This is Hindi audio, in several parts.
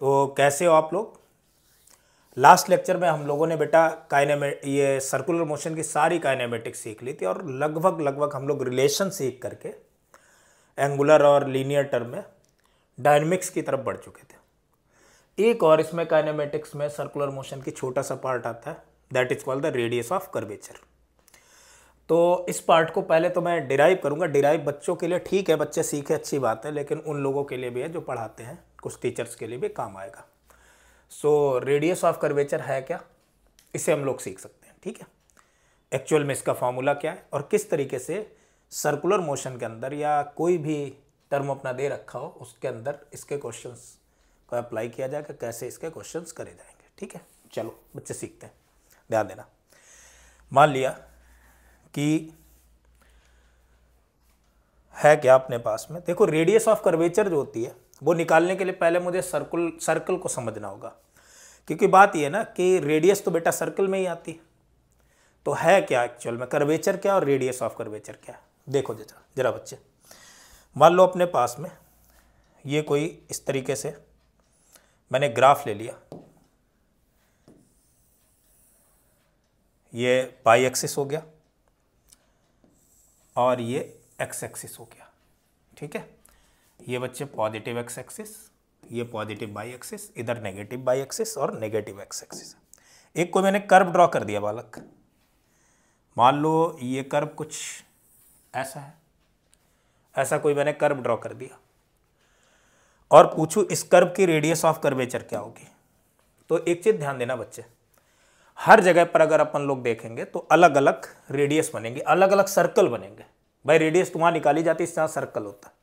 तो कैसे हो आप लोग। लास्ट लेक्चर में हम लोगों ने बेटा ये सर्कुलर मोशन की सारी काइनेमेटिक्स सीख ली थी और लगभग हम लोग रिलेशन सीख करके एंगुलर और लीनियर टर्म में डायनेमिक्स की तरफ बढ़ चुके थे। एक और इसमें काइनेमेटिक्स में सर्कुलर मोशन की छोटा सा पार्ट आता है, that is called the radius of curvature. तो इस पार्ट को पहले तो मैं डिराइव करूंगा। डिराइव बच्चों के लिए ठीक है, बच्चे सीखे, अच्छी बात है, लेकिन उन लोगों के लिए भी है जो पढ़ाते हैं, कुछ टीचर्स के लिए भी काम आएगा। सो रेडियस ऑफ कर्वेचर है क्या, इसे हम लोग सीख सकते हैं। ठीक है, एक्चुअल में इसका फॉर्मूला क्या है और किस तरीके से सर्कुलर मोशन के अंदर या कोई भी टर्म अपना दे रखा हो उसके अंदर इसके क्वेश्चंस को अप्लाई किया जाएगा, कैसे इसके क्वेश्चंस करे जाएंगे। ठीक है, चलो बच्चे सीखते हैं, ध्यान देना। मान लिया कि है क्या अपने पास में, देखो रेडियस ऑफ कर्वेचर जो होती है वो निकालने के लिए पहले मुझे सर्कल को समझना होगा, क्योंकि बात ये ना कि रेडियस तो बेटा सर्कल में ही आती है। तो है क्या एक्चुअल में कर्वेचर क्या और रेडियस ऑफ कर्वेचर क्या। देखो जरा बच्चे, मान लो अपने पास में ये कोई इस तरीके से मैंने ग्राफ ले लिया, ये पाई एक्सिस हो गया और ये एक्स एक्सिस हो गया। ठीक है, ये बच्चे पॉजिटिव एक्स एक्सिस, ये पॉजिटिव बाई एक्सिस, इधर नेगेटिव बाई एक्सिस और नेगेटिव एक्स एक्सिस। एक कोई मैंने कर्व ड्रॉ कर दिया बालक, मान लो ये कर्व कुछ ऐसा है, ऐसा कोई मैंने कर्व ड्रॉ कर दिया और पूछूं इस कर्व की रेडियस ऑफ कर्वेचर क्या होगी। तो एक चीज ध्यान देना बच्चे, हर जगह पर अगर अपन लोग देखेंगे तो अलग अलग रेडियस बनेंगे, अलग अलग सर्कल बनेंगे। भाई रेडियस तो वहां निकाली जाती है, इस तरह सर्कल होता है।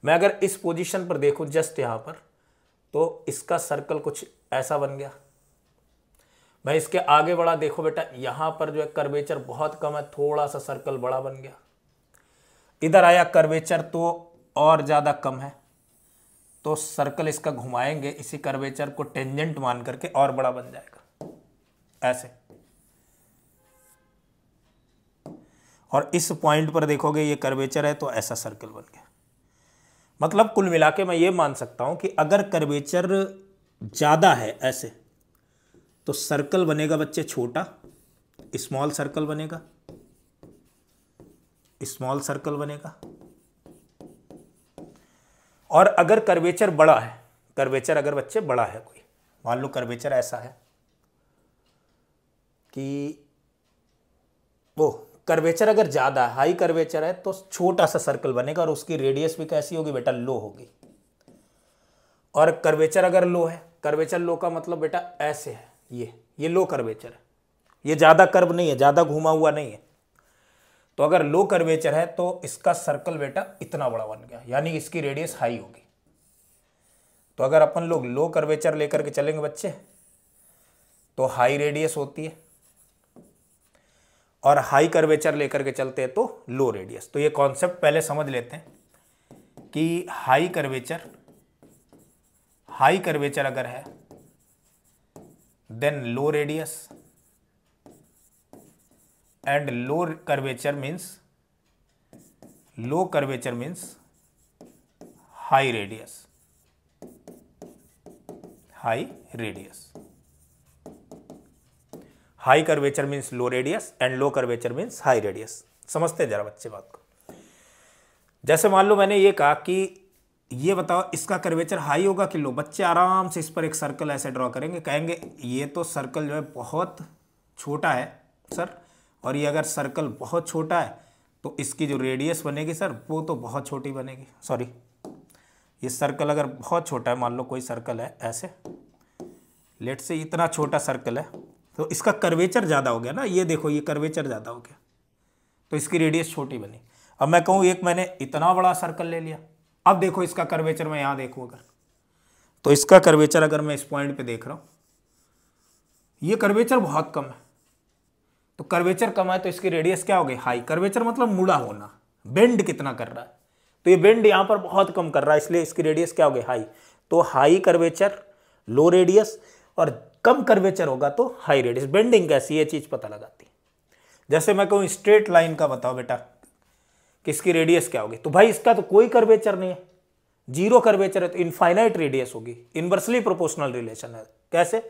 मैं अगर इस पोजीशन पर देखूं जस्ट यहां पर, तो इसका सर्कल कुछ ऐसा बन गया। मैं इसके आगे बढ़ा, देखो बेटा यहां पर जो है कर्वेचर बहुत कम है, थोड़ा सा सर्कल बड़ा बन गया। इधर आया कर्वेचर तो और ज्यादा कम है, तो सर्कल इसका घुमाएंगे, इसी कर्वेचर को टेंजेंट मान करके और बड़ा बन जाएगा ऐसे। और इस पॉइंट पर देखोगे ये कर्वेचर है तो ऐसा सर्कल बन गया। मतलब कुल मिला के मैं ये मान सकता हूं कि अगर कर्वेचर ज्यादा है ऐसे, तो सर्कल बनेगा बच्चे छोटा, स्मॉल सर्कल बनेगा, स्मॉल सर्कल बनेगा। और अगर कर्वेचर बड़ा है, कर्वेचर अगर बच्चे बड़ा है, कोई मान लो कर्वेचर ऐसा है कि वो कर्वेचर अगर ज्यादा है, हाई कर्वेचर है, तो छोटा सा सर्कल बनेगा और उसकी रेडियस भी कैसी होगी बेटा, लो होगी। और कर्वेचर अगर लो है, कर्वेचर लो का मतलब बेटा ऐसे है, ये लो कर्वेचर है, ये ज्यादा कर्व नहीं है, ज्यादा घुमा हुआ नहीं है। तो अगर लो कर्वेचर है तो इसका सर्कल बेटा इतना बड़ा बन गया, यानी इसकी रेडियस हाई होगी। तो अगर अपन लोग लो कर्वेचर लेकर के चलेंगे बच्चे, तो हाई रेडियस होती है, और हाई कर्वेचर लेकर के चलते हैं तो लो रेडियस। तो ये कॉन्सेप्ट पहले समझ लेते हैं कि हाई कर्वेचर अगर है then low radius, and low curvature means high radius, high curvature means low radius and low curvature means high radius. समझते हैं जरा बच्चे बात को। जैसे मान लो मैंने ये कहा कि ये बताओ इसका कर्वेचर हाई होगा कि लो। बच्चे आराम से इस पर एक सर्कल ऐसे ड्रॉ करेंगे, कहेंगे ये तो सर्कल जो है बहुत छोटा है सर, और ये अगर सर्कल बहुत छोटा है तो इसकी जो रेडियस बनेगी सर वो तो बहुत छोटी बनेगी। सॉरी, ये सर्कल अगर बहुत छोटा है, मान लो कोई सर्कल है ऐसे, लेट से इतना छोटा सर्कल है, तो इसका कर्वेचर ज़्यादा हो गया ना, ये देखो ये कर्वेचर ज़्यादा हो गया, तो इसकी रेडियस छोटी बनी। अब मैं कहूँ एक मैंने इतना बड़ा सर्कल ले लिया, अब देखो इसका कर्वेचर मैं यहाँ देखूँ अगर, तो इसका कर्वेचर अगर मैं इस पॉइंट पे देख रहा हूँ, ये कर्वेचर बहुत कम है, तो कर्वेचर कम है तो इसकी रेडियस क्या हो गई, हाई। कर्वेचर मतलब मुड़ा होना, बेंड कितना कर रहा है, तो ये बेंड यहाँ पर बहुत कम कर रहा है, इसलिए इसकी रेडियस क्या हो गई, हाई। तो हाई कर्वेचर लो रेडियस, और कम कर्वेचर होगा तो हाई रेडियस। बेंडिंग कैसी, ये चीज पता लगाती है। जैसे मैं कहूँ स्ट्रेट लाइन का बताओ बेटा, कि इसकी रेडियस क्या होगी, तो भाई इसका तो कोई कर्वेचर नहीं है, जीरो कर्वेचर है तो इनफाइनाइट रेडियस होगी, इनवर्सली प्रोपोर्शनल रिलेशन है। कैसे?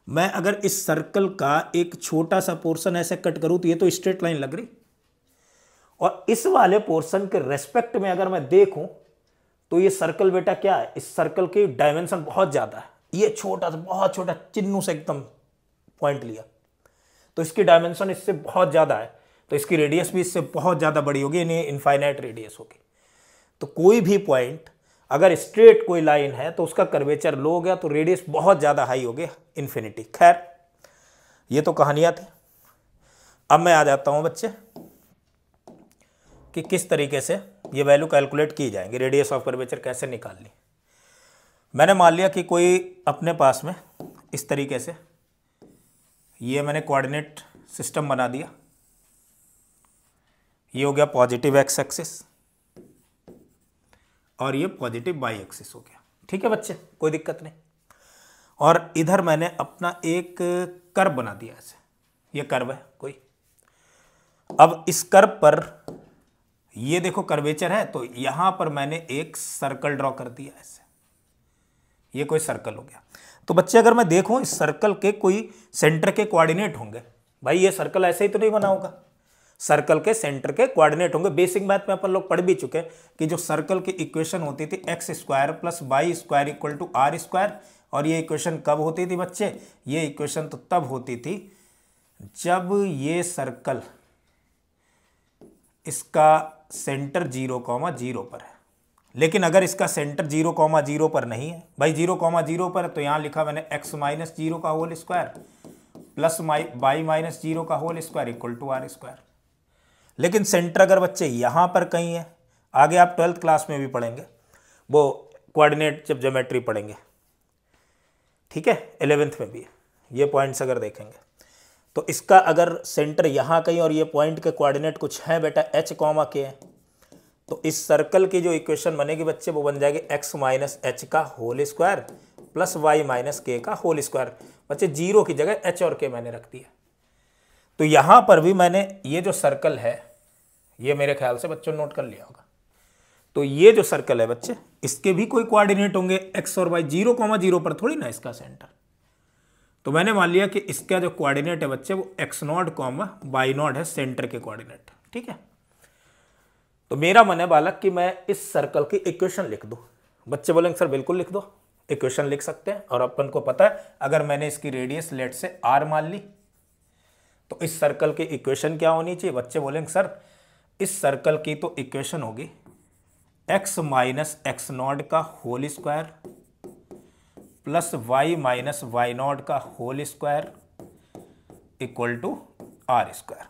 मैं अगर इस सर्कल का एक छोटा सा पोर्शन ऐसे कट करूं तो ये तो स्ट्रेट लाइन लग रही, और इस वाले पोर्शन के रेस्पेक्ट में अगर मैं देखूं तो ये सर्कल बेटा क्या है, इस सर्कल की डायमेंशन बहुत ज्यादा है। ये छोटा सा, बहुत छोटा, चिन्नू से एकदम पॉइंट लिया तो इसकी डायमेंशन इससे बहुत ज्यादा है, तो इसकी रेडियस भी इससे बहुत ज्यादा बड़ी होगी, यानी इनफाइनाइट रेडियस होगी। तो कोई भी पॉइंट अगर स्ट्रेट कोई लाइन है तो उसका कर्वेचर लो हो गया तो रेडियस बहुत ज्यादा हाई हो गया, इन्फिनिटी। खैर ये तो कहानियां थी। अब मैं आ जाता हूं बच्चे कि किस तरीके से ये वैल्यू कैलकुलेट की जाएंगी, रेडियस ऑफ कर्वेचर कैसे निकालनी। मैंने मान लिया कि कोई अपने पास में इस तरीके से ये मैंने कोऑर्डिनेट सिस्टम बना दिया, ये हो गया पॉजिटिव एक्स एक्सिस और ये पॉजिटिव वाई एक्सिस हो गया। ठीक है बच्चे, कोई दिक्कत नहीं। और इधर मैंने अपना एक कर्व बना दिया ऐसे, ये कर्व है कोई। अब इस कर्व पर ये देखो कर्वेचर है, तो यहां पर मैंने एक सर्कल ड्रॉ कर दिया ऐसे, ये कोई सर्कल हो गया। तो बच्चे अगर मैं देखूं इस सर्कल के कोई सेंटर के कोऑर्डिनेट होंगे, भाई ये सर्कल ऐसे ही तो नहीं बना होगा, सर्कल के सेंटर के कोऑर्डिनेट होंगे। बेसिक मैथ में अपन लोग पढ़ भी चुके हैं कि जो सर्कल की इक्वेशन होती थी x square plus y square equal to are square, और ये इक्वेशन कब होती थी बच्चे, ये इक्वेशन तो तब होती थी जब ये सर्कल इसका सेंटर 0,0 पर है। लेकिन अगर इसका सेंटर 0,0 पर नहीं है, भाई 0,0 पर है तो यहां लिखा मैंने x माइनस 0 का whole square plus y minus 0 का whole square equal to are square. लेकिन सेंटर अगर बच्चे यहां पर कहीं है, आगे आप 12th क्लास में भी पढ़ेंगे, वो कोऑर्डिनेट जब ज्योमेट्री पढ़ेंगे, ठीक है, 11th में भी ये पॉइंट्स अगर देखेंगे तो इसका अगर सेंटर यहां कहीं और ये पॉइंट के कोऑर्डिनेट कुछ है बेटा h, k है, तो इस सर्कल की जो इक्वेशन बनेगी बच्चे वो बन जाएगी x माइनस एच का whole square plus y minus k का होल स्क्वायर। बच्चे जीरो की जगह h और k मैंने रख दिया। तो यहां पर भी मैंने ये जो सर्कल है, ये मेरे ख्याल से बच्चों नोट कर लिया होगा, तो ये जो सर्कल है बच्चे इसके भी कोई कोऑर्डिनेट होंगे x और y, 0,0 पर थोड़ी ना इसका सेंटर। तो मैंने मान लिया कि इसका जो कोऑर्डिनेट है बच्चे वो x0, y0 है, सेंटर के कोऑर्डिनेट। ठीक है, तो मेरा मन है बालक कि मैं इस सर्कल की इक्वेशन लिख दूं। बच्चे बोलेंगे सर बिल्कुल लिख दो, इक्वेशन लिख सकते हैं। और अपन को पता है अगर मैंने इसकी रेडियस लेट से r मान ली तो इस सर्कल की इक्वेशन क्या होनी चाहिए। बच्चे बोलेंगे सर इस सर्कल की तो इक्वेशन होगी x माइनस x0 का whole square plus y minus y0 का whole square equal to are square,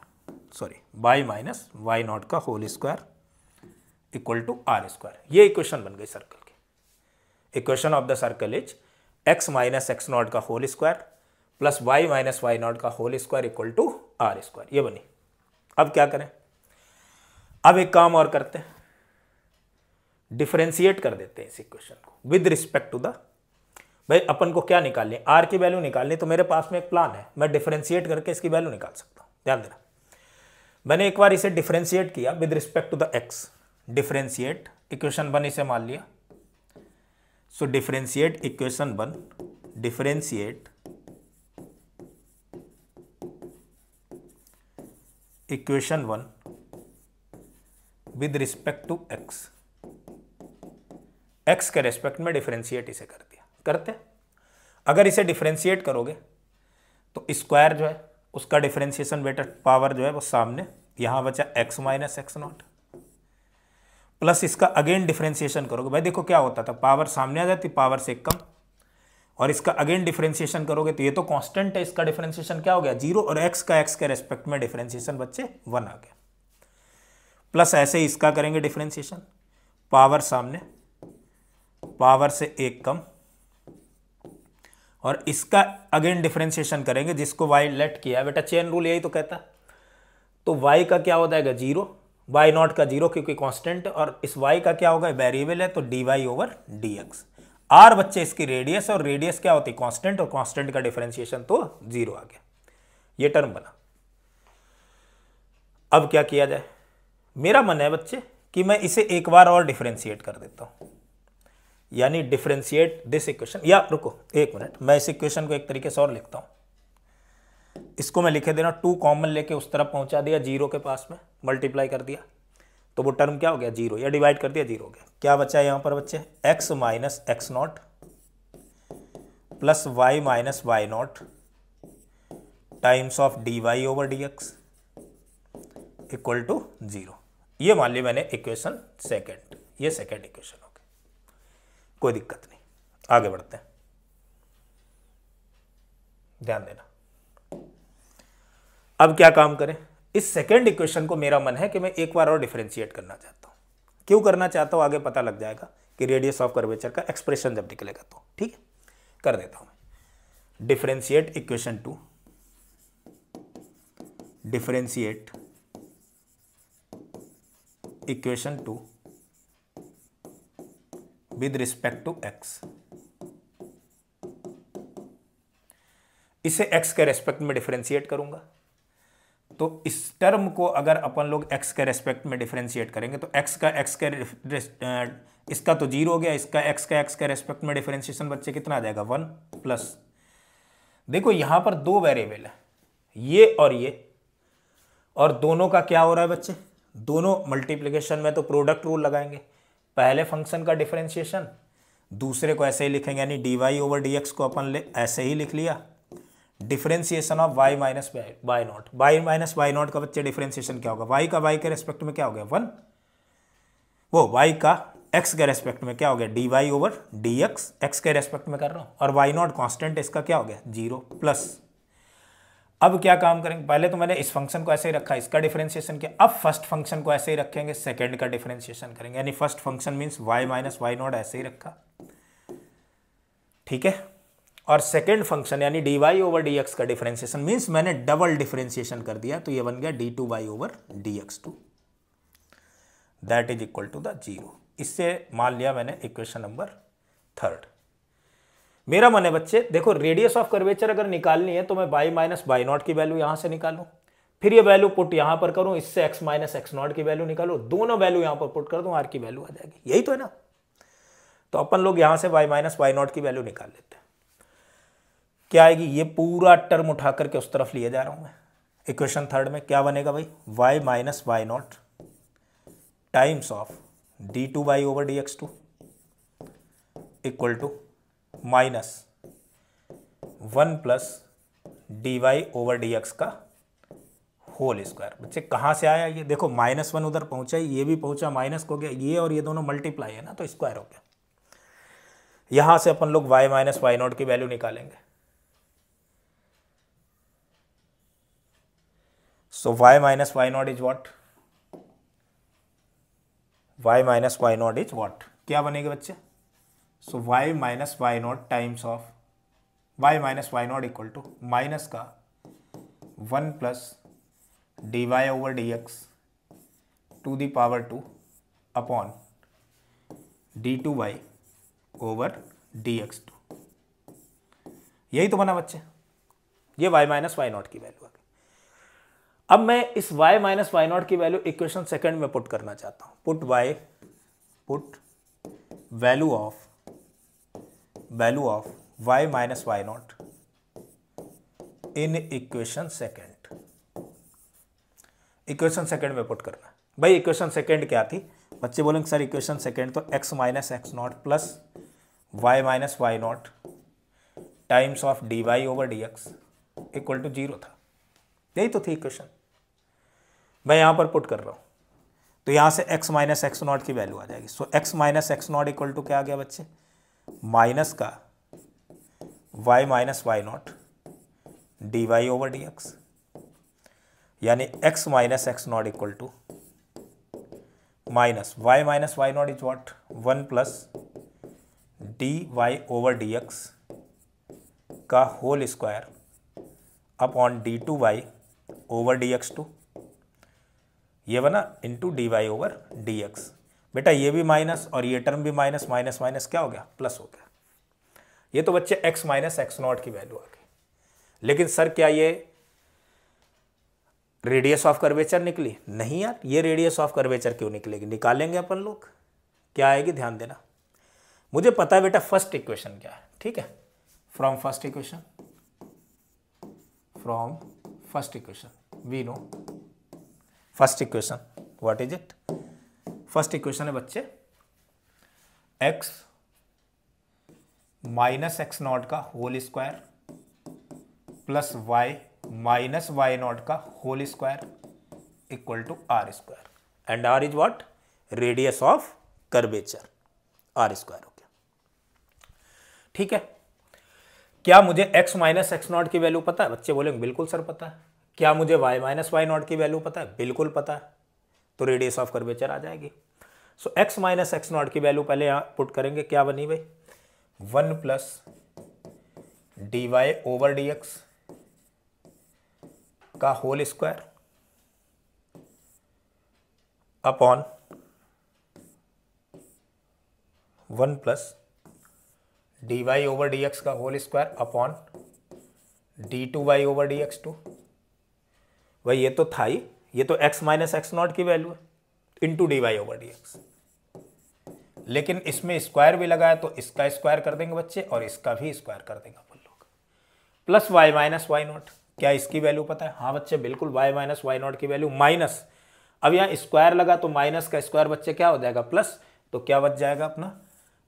sorry y minus y0 का whole square equal to are square. ये इक्वेशन बन गई सर्कल की। Equation of the circle is x minus x0 का whole square plus y minus y0 का whole square equal to are square, ये बनी। अब क्या करें, अब एक काम और करते हैं, डिफरेंशिएट कर देते हैं इस इक्वेशन को विद रिस्पेक्ट टू द, भाई अपन को क्या निकालनी है, आर की वैल्यू निकालनी। तो मेरे पास में एक प्लान है, मैं डिफरेंशिएट करके इसकी वैल्यू निकाल सकता हूं। ध्यान देना, मैंने एक बार इसे डिफरेंशिएट किया with respect to the x, differentiate equation 1 इसे मान लिया। So differentiate equation 1, differentiate equation 1 with respect to x, x के रेस्पेक्ट में डिफरेंशिएट इसे कर दिया। करते, अगर इसे डिफरेंशिएट करोगे तो स्क्वायर जो है उसका डिफरेंशिएशन बेटा पावर जो है वो सामने, यहां बचा x माइनस x0 प्लस इसका अगेन डिफरेंशिएशन करोगे। भाई देखो क्या होता था, पावर सामने आ जाती, पावर से कम, और इसका अगेन डिफरेंशिएशन करोगे तो ये तो कांस्टेंट है, इसका डिफरेंशिएशन क्या हो गया 0, और x का x के रेस्पेक्ट में डिफरेंशिएशन बच्चे 1 आ गया। प्लस ऐसे ही इसका करेंगे डिफरेंशिएशन, पावर सामने, पावर से 1 कम, और इसका अगेन डिफरेंशिएशन करेंगे जिसको y लेट किया बेटा, चेन रूल यही तो कहता है। तो y का क्या हो जाएगा 0, y0 का 0 क्योंकि कांस्टेंट है, और इस y का क्या होगा वेरिएबल है तो dy ओवर dx। r बच्चे इसकी रेडियस, और रेडियस क्या होती है कांस्टेंट, और कांस्टेंट का डिफरेंशिएशन तो 0 आ गया, ये टर्म बना। अब क्या किया जाए, मेरा मन है बच्चे कि मैं इसे एक बार और डिफरेंशिएट कर देता हूं। यानी डिफरेंशिएट दिस इक्वेशन, या रुको एक मिनट, मैं इस इक्वेशन को एक तरीके से और लिखता हूं। इसको मैं लिखे देना 2 कॉमन लेके उस तरफ पहुंचा दिया, 0 के पास में मल्टीप्लाई कर दिया, तो वो टर्म क्या हो गया 0, या डिवाइड कर दिया 0 हो गया। क्या बचा यहां पर बच्चे, x minus x naught plus y minus Y naught times of d Y over D x equal to 0। ये मान लिया मैंने इक्वेशन सेकेंड, ये सेकेंड इक्वेशन हो गई, कोई दिक्कत नहीं, आगे बढ़ते हैं, ध्यान देना। अब क्या काम करें, इस सेकेंड इक्वेशन को मेरा मन है कि मैं एक बार और डिफरेंशिएट करना चाहता हूं। क्यों करना चाहता हूं आगे पता लग जाएगा कि रेडियस ऑफ कर्वेचर का एक्सप्रेशन जब निकलेगा तो, ठीक है, कर देता हूं मैं। Differentiate equation 2, differentiate equation 2 with respect to x। इसे x के रेस्पेक्ट में डिफरेंशिएट करूंगा, तो इस टर्म को अगर अपन लोग x के रेस्पेक्ट में डिफरेंशिएट करेंगे तो x का इसका तो 0 हो गया, इसका x के रेस्पेक्ट में डिफरेंशिएशन बच्चे कितना आ जाएगा 1 प्लस, देखो यहां पर 2 वेरिएबल है, ये, और दोनों का क्या हो रहा है बच्चे, दोनों मल्टीप्लिकेशन में तो प्रोडक्ट रूल लगाएंगे, पहले फंक्शन का डिफरेंशिएशन, दूसरे को ऐसे ही लिखेंगे, यानी d Y over D x को अपन ऐसे ही लिख लिया, differentiation of y minus Y naught, y minus why not का बच्चे डिफरेंशिएशन क्या होगा, y का y के रेस्पेक्ट में क्या हो गया 1, वो y का x के रेस्पेक्ट में क्या हो गया d Y over D x, x के रेस्पेक्ट में कर रहा हूं, और y नॉट कॉन्स्टेंट, इसका क्या हो गया 0 प्लस। अब क्या काम करेंगे, पहले तो मैंने इस फंक्शन को ऐसे ही रखा, इसका डिफरेंशिएशन किया, अब फर्स्ट फंक्शन को ऐसे ही रखेंगे, सेकंड का डिफरेंशिएशन करेंगे, यानी first function means y minus Y naught ऐसे ही रखा, ठीक है, और सेकंड फंक्शन यानी d Y over D x का डिफरेंशिएशन मींस मैंने डबल डिफरेंशिएशन कर दिया, तो ये बन गया d two Y over D x two, that is equal to the 0। इससे मान लिया मैंने इक्वेशन नंबर 3। मेरा मन है बच्चे, देखो रेडियस ऑफ कर्वेचर अगर निकालनी है तो मैं y माइनस वाई नॉट की वैल्यू यहां से निकालूं, फिर ये वैल्यू पुट यहां पर करूं, इससे x माइनस एक्स नॉट की वैल्यू निकालूं, दोनों वैल्यू यहां पर पुट कर दूं, r की वैल्यू आ जाएगी, यही तो है ना। तो अपन लोग यहां से y माइनस वाई नॉट की वैल्यू निकाल लेते हैं, क्या आएगी, ये पूरा टर्म उठा करके उस तरफ लिए जा रहा हूं मैं। इक्वेशन 3 में क्या बनेगा भाई, y minus Y naught times of d two Y over D x two equal to minus 1 plus D Y over D x का होल स्क्वायर। बच्चे कहाँ से आया ये, देखो -1 उधर पहुंचा, ये भी पहुंचा, माइनस को गया, ये और ये दोनों मल्टीप्लाई है ना, तो स्क्वायर हो गया। यहां से अपन लोग y माइनस वाई नॉट की वैल्यू निकालेंगे, so y minus why not is what, y minus why not is what, क्या बनेगा बच्चे, so y minus Y naught times of y minus Y naught equal to minus का 1 plus D Y over D x to the power 2 upon D two Y over D x two, यही तो बना बच्चे, ये y माइनस वाई नॉट की वैल्यू आ गई। अब मैं इस y माइनस वाई नॉट की वैल्यू इक्वेशन सेकंड में पुट करना चाहता हूं, put value of y minus Y naught in equation second, equation second में पुट करना। भाई इक्वेशन सेकंड क्या थी, बच्चे बोलेंगे सर इक्वेशन सेकंड तो x minus x naught plus y minus Y naught times of d Y over D x equal to 0 था, यही तो थी इक्वेशन, मैं यहां पर पुट कर रहा हूं, तो यहां से x माइनस एक्स नॉट की वैल्यू आ जाएगी, so x minus x not equal to क्या आ गया बच्चे, माइनस का y minus Y not D Y over D X, यानी x minus x not equal to minus y minus why not is what 1 plus D Y over D x का whole square upon D two Y over D x two, ये बना into D Y over D x. बेटा ये भी माइनस और ये टर्म भी माइनस, माइनस माइनस क्या हो गया, प्लस हो गया। ये तो बच्चे x माइनस एक्स नॉट की वैल्यू आ गई, लेकिन सर क्या ये रेडियस ऑफ कर्वेचर निकली, नहीं यार, ये रेडियस ऑफ कर्वेचर क्यों निकलेगी, निकालेंगे अपन लोग, क्या आएगी ध्यान देना। मुझे पता है बेटा फर्स्ट इक्वेशन क्या है, ठीक है, from first equation we know first equation what is it. First equation है बच्चे x माइनस एक्स नॉट का whole square plus y minus why not का whole square equal to are square and R is what, radius of curvature, R square हो गया, ठीक है। क्या मुझे x माइनस एक्स नॉट की वैल्यू पता है? बच्चे बोलेंगे बिल्कुल सर पता है। क्या मुझे y माइनस वाई नॉट की वैल्यू पता है? बिल्कुल पता है। तो रेडियस ऑफ कर्वेचर आ जाएगी। So x minus x not की वैल्यू पहले यहां पुट करेंगे, क्या बनी भाई, 1 प्लस dy ओवर dx का whole square upon 1 plus dy over dx का whole square upon d2y over dx2। भाई ये तो था ही, ये तो x माइनस एक्स नॉट की वैल्यू है इंटू dy ओवर dx, लेकिन इसमें स्क्वायर भी लगा है तो इसका स्क्वायर कर देंगे बच्चे और इसका भी स्क्वायर कर देंगे अपन लोग, plus y minus Y naught. क्या इसकी वैल्यू पता है? हाँ बच्चे बिल्कुल, y माइनस वाई नॉट की वैल्यू माइनस, अब यहाँ स्क्वायर लगा तो माइनस का स्क्वायर बच्चे क्या हो जाएगा, प्लस, तो क्या बच जाएगा अपना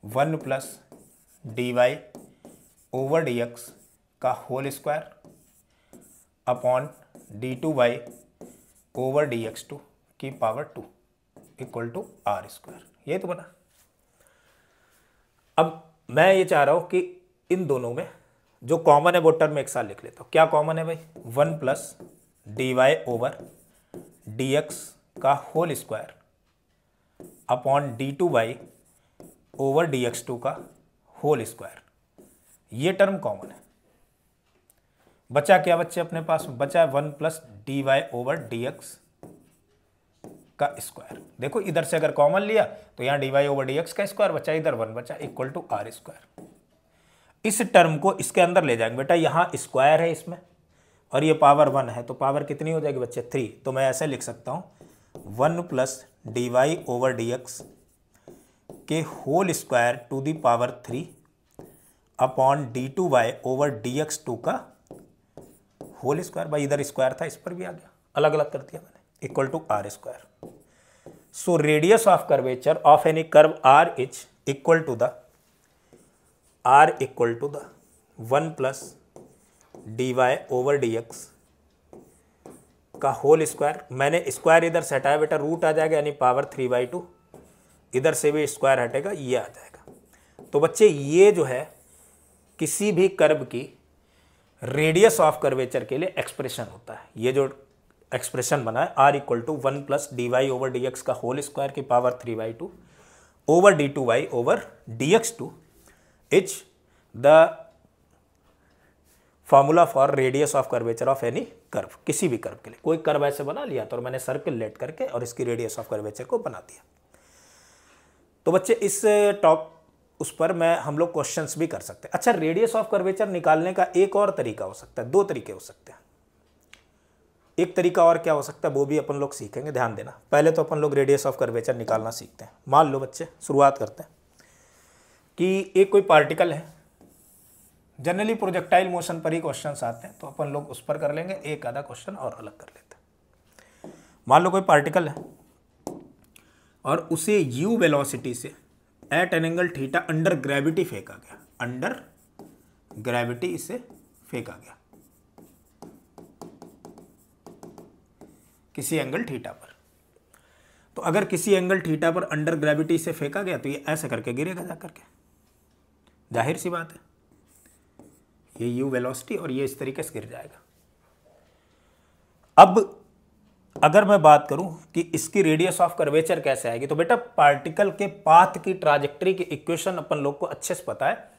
1 प्लस dy ओवर dx का whole square upon d2y over dx2 की power 2 equal to are square. ये तो बना। अब मैं ये चाह रहा हूं कि इन दोनों में जो कॉमन है वो टर्म एक साथ लिख लेता हूं। क्या कॉमन है भाई, 1 प्लस dy ओवर dx का whole square upon d2y over dx2 का होल स्क्वायर, ये टर्म कॉमन है। बचा क्या बच्चे अपने पास, बचा 1 प्लस dy ओवर dx का स्क्वायर। देखो इधर से अगर कॉमन लिया तो यहाँ dy ओवर dx का स्क्वायर बचा, इधर 1 बचा इक्वल टू आर स्क्वायर। इस टर्म को इसके अंदर ले जाएंगे बेटा, यहाँ स्क्वायर है इसमें और ये पावर 1 है तो पावर कितनी हो जाएगी बच्चे, 3। तो मैं ऐसे लिख सकता हूँ 1 प्लस dy ओवर dx के whole square to the power 3 अपॉन d2y ओवर dx2 का होल स्क्वायर। भाई इधर स्क्वायर था, इस पर भी आ गया, अलग अलग कर दिया मैंने, equal to are square. So radius of curvature of any curve R is equal to the 1 plus dy over dx का होल स्क्वायर। मैंने स्क्वायर इधर से हटाया बेटा, रूट आ जाएगा यानी पावर 3/2, इधर से भी स्क्वायर हटेगा, ये आ जाएगा। तो बच्चे ये जो है किसी भी कर्व की रेडियस ऑफ कर्वेचर के लिए एक्सप्रेशन होता है। ये जो एक्सप्रेशन बना है r equal to 1 plus dy over dx का होल स्क्वायर की power 3/2 over d2y over dx2 is the formula for radius of curvature of any curve. किसी भी कर्व के लिए कोई कर्व ऐसे बना लिया तो मैंने सर्किल लेट करके और इसकी रेडियस ऑफ कर्वेचर को बना दिया। तो बच्चे इस टॉप उस पर हम लोग क्वेश्चंस भी कर सकते हैं। अच्छा, रेडियस ऑफ कर्वेचर निकालने का एक और तरीका हो सकता है, 2 तरीके हो सकते हैं। एक तरीका और क्या हो सकता है वो भी अपन लोग सीखेंगे, ध्यान देना। पहले तो अपन लोग रेडियस ऑफ कर्वेचर निकालना सीखते हैं। मान लो बच्चे, शुरुआत करते हैं कि एक कोई पार्टिकल है, जनरली प्रोजेक्टाइल मोशन पर ही क्वेश्चंस आते हैं तो अपन लोग उस पर कर लेंगे, एक आधा क्वेश्चन और अलग कर लेते हैं। मान लो कोई पार्टिकल है और उसे u वेलोसिटी से at an angle theta under gravity फेंका गया, अंडर ग्रेविटी इसे फेंका गया किसी एंगल थीटा पर। तो अगर किसी एंगल थीटा पर अंडर ग्रेविटी से फेंका गया तो ये ऐसे करके गिरेगा जा करके, जाहिर सी बात है, ये u वेलोसिटी और ये इस तरीके से गिर जाएगा। अब अगर मैं बात करूं कि इसकी रेडियस ऑफ कर्वेचर कैसे आएगी, तो बेटा पार्टिकल के पाथ की ट्राजेक्टरी की इक्वेशन अपन लोग को अच्छे से पता है।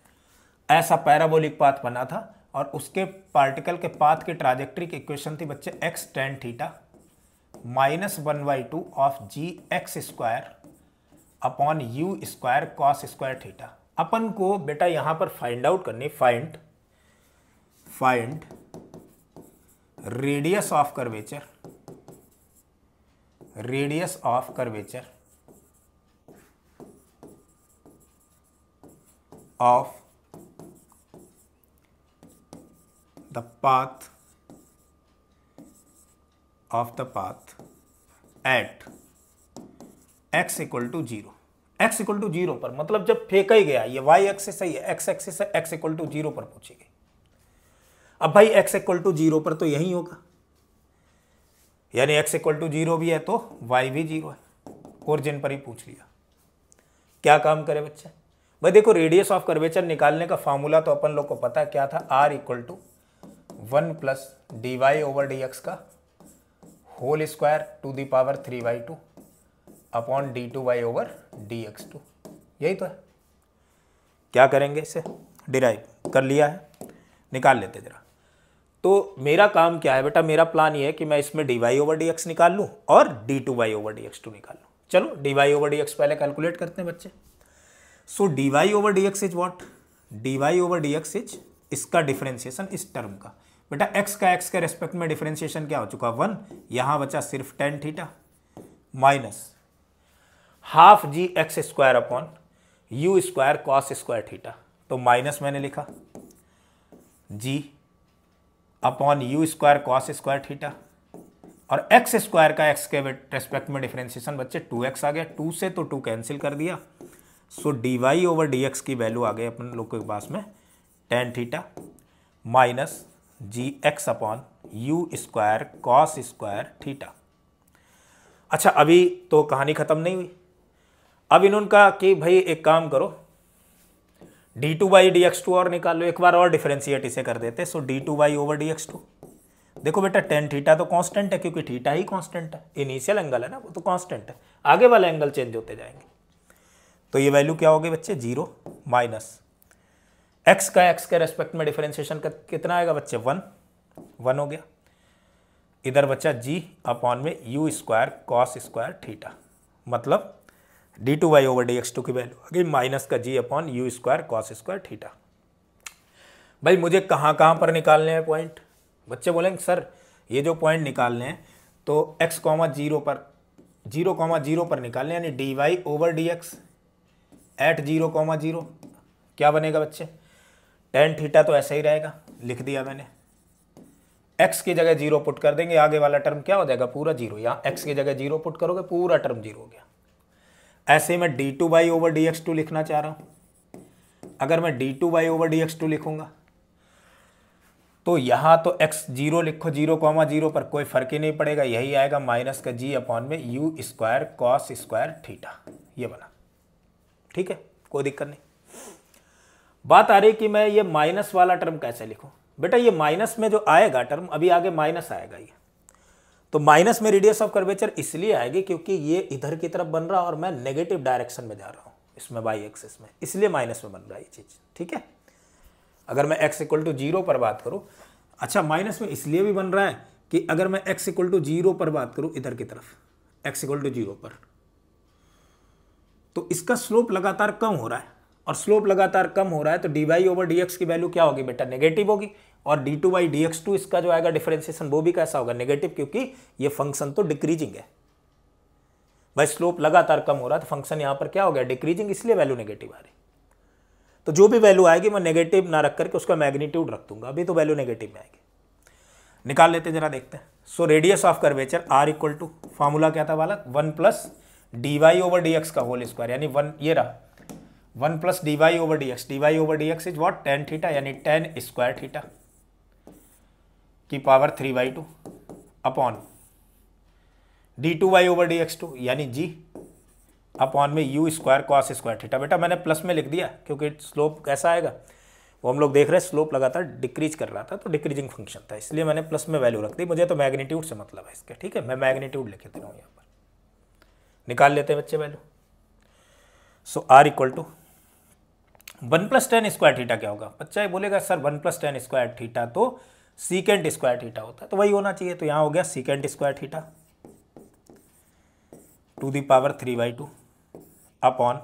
ऐसा पैराबोलिक पाथ बना था और उसके पार्टिकल के पाथ की ट्राजेक्टरी की इक्वेशन थी बच्चे x tan theta minus 1/2 of G X square upon U square cos square theta. अपन को बेटा यहां पर फाइंड आउट करनी, find radius of curvature, of the path at x equal to zero. x equal to zero पर मतलब जब फेंका ही गया, ये y एक्सिस सही है, x एक्सिस है, x इक्वल टू जीरो पर पूछी गई। अब भाई x इक्वल टू जीरो पर तो यही होगा, यानी x इक्वल टू जीरो भी है तो y भी जीरो है, ओरिजिन पर ही पूछ लिया। क्या काम करे बच्चे? भाई देखो, रेडियस ऑफ कर्वेचर निकालने का फॉर्मूला तो अपन लोग को पता है, क्या था, r equal to 1 plus D Y over D x का whole square to the power 3/2 upon d2y over dx2। यही तो है। क्या करेंगे, इसे डिराइव कर लिया है, निकाल लेते जरा। तो मेरा काम क्या है बेटा, मेरा प्लान ये है कि मैं इसमें dy ओवर dx निकाल लूँ और d2y ओवर dx2 निकाल लूँ। चलो dy ओवर dx पहले कैलकुलेट करते हैं बच्चे। सो dy over dx is what, dy over dx is इसका डिफरेंशिएशन इस टर्म का। बेटा x का x के रेस्पेक्ट में डिफरेंशिएशन क्या हो चुका, 1, यहाँ बचा सिर्फ tan theta minus half G X square upon U square cos square theta. तो माइनस मैंने लिखा G upon U square cos square theta, और एक्स स्क्वायर का एक्स के रेस्पेक्ट में डिफरेंशिएशन बच्चे 2x आ गया, 2 से तो 2 कैंसिल कर दिया। So D Y over D X की वैल्यू आ गई अपन लोग के पास में tan theta minus G X upon U square cos square theta. अच्छा, अभी तो कहानी खत्म नहीं हुई। अब इन्होंने कहा कि भाई एक काम करो, d2 डी एक्स टू और निकाल लो, एक बार और डिफरेंशिएट इसे कर देते। सो d2 ओवर dx2। देखो बेटा tan थीटा तो कांस्टेंट है, क्योंकि थीटा ही कांस्टेंट है, इनिशियल एंगल है ना, वो तो कांस्टेंट है, आगे वाले एंगल चेंज होते जाएंगे। तो ये वैल्यू क्या होगी बच्चे, 0 माइनस एक्स का एक्स के रेस्पेक्ट में डिफरेंशिएशन कितना आएगा बच्चे, 1 हो गया। इधर बच्चा g अपॉन में U square cos square theta, मतलब d2 ओवर dx2 की वैल्यू आ गई माइनस का g upon U square cos square theta. भाई मुझे कहाँ कहाँ पर निकालने हैं पॉइंट? बच्चे बोलेंगे सर ये जो पॉइंट निकालने हैं तो x, 0 पर 0, पर निकालने, यानी dy ओवर dx एट 0, 0 क्या बनेगा बच्चे, tan थीटा तो ऐसा ही रहेगा, लिख दिया मैंने। x की जगह 0 पुट कर देंगे, आगे वाला टर्म क्या हो जाएगा, पूरा 0। यहाँ x की जगह 0 पुट करोगे, पूरा टर्म 0 हो गया। ऐसे मैं d2 ओवर dx2 लिखना चाह रहा हूं। अगर मैं d2 ओवर dx2 लिखूंगा तो यहां तो x 0 लिखो, 0, 0 पर कोई फर्क ही नहीं पड़ेगा, यही आएगा माइनस का g अपॉन में U square cos square theta. ये बना, ठीक है, कोई दिक्कत नहीं। बात आ रही कि मैं ये माइनस वाला टर्म कैसे लिखूं। बेटा ये माइनस में जो आएगा टर्म, अभी आगे माइनस आएगा, ये तो माइनस में रेडियस ऑफ कर्वेचर इसलिए आएगी क्योंकि ये इधर की तरफ बन रहा और मैं नेगेटिव डायरेक्शन में जा रहा हूँ इसमें वाई एक्सिस में, इसलिए माइनस में बन रहा है ये चीज़, ठीक है। अगर मैं x इक्वल टू 0 पर बात करूँ, अच्छा माइनस में इसलिए भी बन रहा है कि अगर मैं x इक्वल टू 0 पर बात करूँ, इधर की तरफ x इक्वल टू 0 पर, तो इसका स्लोप लगातार कम हो रहा है, और स्लोप लगातार कम हो रहा है तो dy ओवर dx की वैल्यू क्या होगी बेटा, नेगेटिव होगी। और d2 dx2 इसका जो आएगा डिफरेंशिएशन वो भी कैसा होगा, नेगेटिव, क्योंकि ये फंक्शन तो डिक्रीजिंग है। भाई स्लोप लगातार कम हो रहा है तो फंक्शन यहाँ पर क्या हो गया, डिक्रीजिंग, इसलिए वैल्यू नेगेटिव आ रही। तो जो भी वैल्यू आएगी मैं नेगेटिव ना रख करके उसका मैग्नीट्यूड रख दूंगा, अभी तो वैल्यू नेगेटिव में आएगी। निकाल लेते जरा, देखते हैं। So radius of curvature r equal to, formula क्या था वाला, 1 प्लस dy ओवर dx का होल स्क्वायर, यानी 1, ये रहा 1 plus dy over dx is what, tan theta, यानी tan स्क्वायर थीटा की power 3/2 upon d2y over dx2 यानी g अपॉन में U square cos square theta. बेटा मैंने प्लस में लिख दिया क्योंकि स्लोप कैसा आएगा वो हम लोग देख रहे हैं, स्लोप लगातार डिक्रीज कर रहा था तो डिक्रीजिंग फंक्शन था, इसलिए मैंने प्लस में वैल्यू रख दी। मुझे तो मैग्नीट्यूड से मतलब है इसके, ठीक है, मैं मैग्नीट्यूड लिख दे रहा हूँ यहाँ पर। निकाल लेते हैं बच्चे value. So r equal to 1 plus tan square theta क्या होगा, बच्चा ये बोलेगा sir 1 plus tan square theta तो सीकेंट स्क्वायर थीटा होता है, तो वही होना चाहिए। तो यहाँ हो गया secant square theta to the power 3/2 upon